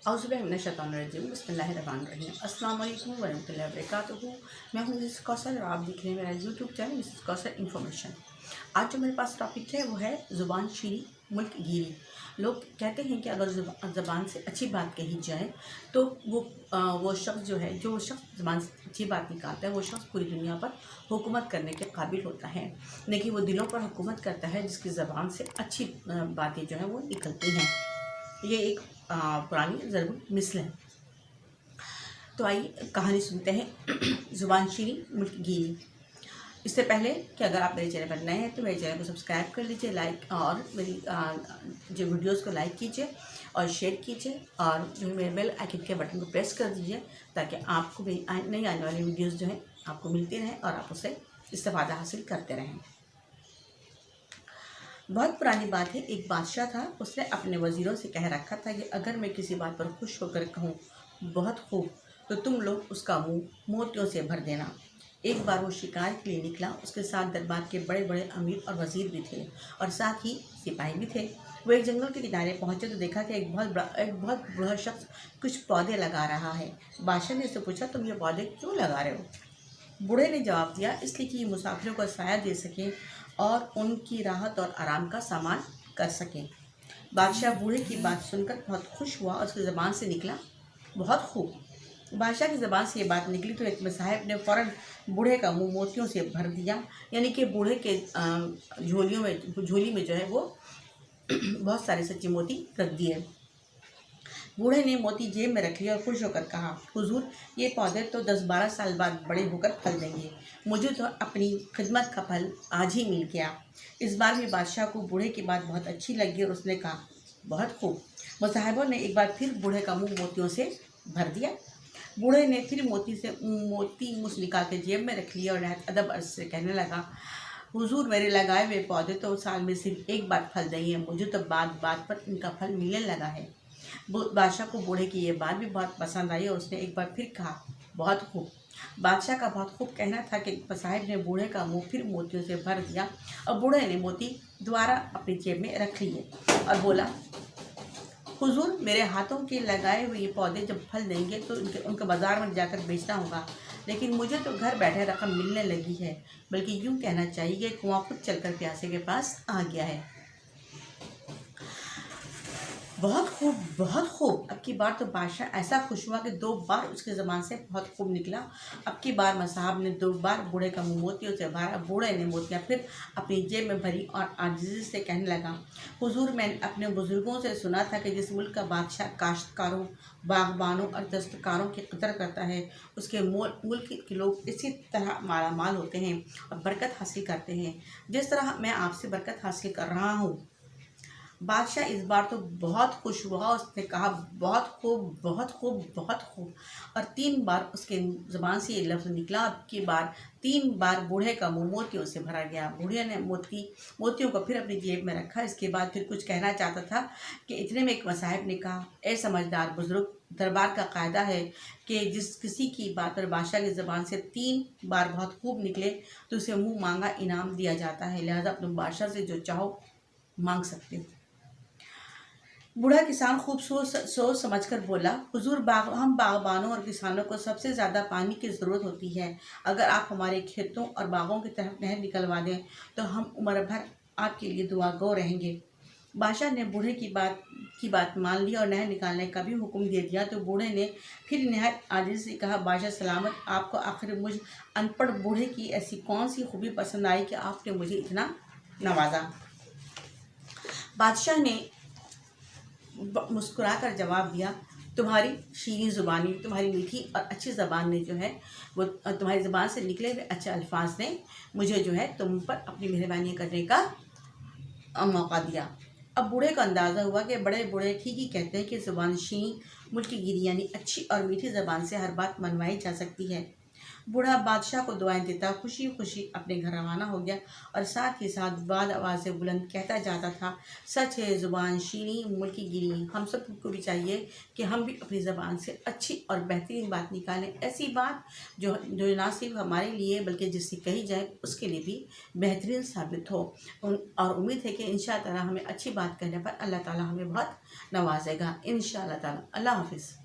औज़ुबिल्लाहिमिनश्शैतानिर्रजीम बिस्मिल्लाहिर्रहमानिर्रहीम अस्सलाम वालेकुम वरहमतुल्लाहि वबरकातुहू। मैं हूँ मिसेस कौसर और आप देख रहे हैं मेरा YouTube channel Mrs Kausar information. आज जो मेरे पास टॉपिक है वो है ज़ुबान शीरी मुल्क गिरी। लोग कहते हैं कि अगर ज़बान से अच्छी बात कही जाए तो वो शख्स जो शख्स ज़बान से अच्छी बात निकालता है वो शख्स पूरी दुनिया पर हुकूमत करने के काबिल होता है। लेकिन वो दिलों पर हुकूमत करता है जिसकी ज़बान से अच्छी बातें जो हैं वो निकलती हैं। ये एक पुरानी ज़रूर मिसल है। तो आइए कहानी सुनते हैं ज़ुबान शीरी मुल्क गिरी। इससे पहले कि अगर आप मेरे चैनल पर नए हैं तो मेरे चैनल को सब्सक्राइब कर लीजिए, लाइक और मेरी जो वीडियोस को लाइक कीजिए और शेयर कीजिए और मेरे बेल आइकन के बटन को प्रेस कर दीजिए ताकि आपको मेरी नई आने वाली वीडियोस जो हैं आपको मिलती रहें और आप उससे इस्तेफादा हासिल करते रहें। बहुत पुरानी बात है, एक बादशाह था। उसने अपने वज़ीरों से कह रखा था कि अगर मैं किसी बात पर खुश होकर कहूँ बहुत खूब तो तुम लोग उसका मुंह मोतियों से भर देना। एक बार वो शिकार के लिए निकला। उसके साथ दरबार के बड़े बड़े अमीर और वज़ीर भी थे और साथ ही सिपाही भी थे। वो एक जंगल के किनारे पहुंचे तो देखा कि एक बहुत बूढ़ा शख्स कुछ पौधे लगा रहा है। बादशाह ने उससे पूछा, तुम ये पौधे क्यों लगा रहे हो? बूढ़े ने जवाब दिया, इसलिए कि ये मुसाफिरों को साया दे सकें और उनकी राहत और आराम का सामान कर सकें। बादशाह बूढ़े की बात सुनकर बहुत खुश हुआ और उसकी ज़बान से निकला बहुत खूब। बादशाह की ज़बान से ये बात निकली तो एक साहब ने फ़ौरन बूढ़े का मुंह मोतियों से भर दिया, यानी कि बूढ़े के झोली में जो है वो बहुत सारे सच्चे मोती रख दिए। बूढ़े ने मोती जेब में रख लिया और खुश होकर कहा, हुजूर ये पौधे तो 10-12 साल बाद बड़े होकर फल देंगे। मुझे तो अपनी खिदमत का फल आज ही मिल गया। इस बार भी बादशाह को बूढ़े की बात बहुत अच्छी लगी और उसने कहा, बहुत खूब। मुसाहिबों ने एक बार फिर बूढ़े का मुंह मोतियों से भर दिया। बूढ़े ने फिर मोती मुँह निकाल के जेब में रख लिया और नहायत अदब अर्ज से कहने लगा, हुजूर मेरे लगाए हुए पौधे तो साल में सिर्फ एक बार फल देंगे। मुझे तो बात बात पर इनका फल मिलने लगा है। बादशाह को बूढ़े की ये बात भी बहुत पसंद आई और उसने एक बार फिर कहा, बहुत खूब। बादशाह का बहुत खूब कहना था कि साहिब ने बूढ़े का मुंह फिर मोतियों से भर दिया और बूढ़े ने मोती दोबारा अपनी जेब में रख लिए और बोला, हुजूर मेरे हाथों के लगाए हुए ये पौधे जब फल देंगे तो उनके बाज़ार में जाकर बेचना होगा, लेकिन मुझे तो घर बैठे रकम मिलने लगी है। बल्कि यूँ कहना चाहिए कि कुआं खुद चलकर प्यासे के पास आ गया है। बहुत खूब, बहुत खूब। अब की बार तो बादशाह ऐसा खुश हुआ कि 2 बार उसकी ज़बान से बहुत खूब निकला। अब की बार साहब ने 2 बार बूढ़े का मुँह मोतियों से भरा। बूढ़े ने मोतियाँ फिर अपनी जेब में भरी और आजिज़ी से कहने लगा, हुजूर मैंने अपने बुज़ुर्गों से सुना था कि जिस मुल्क का बादशाह काश्तकारों, बागबानों और दस्तकारों की कदर करता है उसके मुल्क के लोग इसी तरह मालामाल होते हैं और बरकत हासिल करते हैं जिस तरह मैं आपसे बरकत हासिल कर रहा हूँ। बादशाह इस बार तो बहुत खुश हुआ। उसने कहा, बहुत खूब, बहुत खूब, बहुत खूब। और 3 बार उसके ज़बान से ये लफ्ज़ निकला। अब की बार 3 बार बूढ़े का मुंह मोतियों से भरा गया। बूढ़े ने मोतियों को फिर अपनी जेब में रखा। इसके बाद फिर कुछ कहना चाहता था कि इतने में एक मसाहिब ने कहा, ए समझदार बुजुर्ग, दरबार का कायदा है कि जिस किसी की बात पर बादशाह की ज़बान से 3 बार बहुत खूब निकले तो उसे मुँह मांगा इनाम दिया जाता है, लिहाजा अपने बादशाह से जो चाहो मांग सकते हो। बूढ़ा किसान खूब सोच समझकर बोला, हुजूर हम बागबानों और किसानों को सबसे ज़्यादा पानी की ज़रूरत होती है। अगर आप हमारे खेतों और बागों की तरफ नहर निकलवा दें तो हम उम्र भर आपके लिए दुआगो रहेंगे। बादशाह ने बूढ़े की बात मान ली और नहर निकालने का भी हुक्म दे दिया। तो बूढ़े ने फिर नहायत आजिज़ी से कहा, बादशाह सलामत, आपको आखिर मुझ अनपढ़ बूढ़े की ऐसी कौन सी खूबी पसंद आई कि आपने मुझे इतना नवाजा? बादशाह ने मुस्कुराकर जवाब दिया, तुम्हारी शीरीं ज़ुबानी, तुम्हारी मीठी और अच्छी ज़बान ने जो है वो तुम्हारी ज़बान से निकले हुए अच्छे अल्फाज ने मुझे जो है तुम पर अपनी मेहरबानी करने का मौका दिया। अब बूढ़े को अंदाज़ा हुआ कि बड़े बूढ़े ठीक ही कहते हैं कि ज़ुबान शीरीं मुल्क की गिरी, यानी अच्छी और मीठी ज़बान से हर बात मनवाई जा सकती है। बूढ़ा बादशाह को दुआएं देता खुशी खुशी अपने घर रवाना हो गया और साथ ही साथ बाद आवाज़ से बुलंद कहता जाता था, सच है ज़ुबान शीनी मुल्की गिरी। हम सबको भी चाहिए कि हम भी अपनी ज़बान से अच्छी और बेहतरीन बात निकालें, ऐसी बात जो जो ना सिर्फ हमारे लिए बल्कि जिससे कही जाए उसके लिए भी बेहतरीन साबित हो। और उम्मीद है कि इंशाअल्लाह ताला हमें अच्छी बात कहने पर अल्लाह ताला हमें बहुत नवाजेगा इंशाअल्लाह ताला। अल्लाह हाफिज़।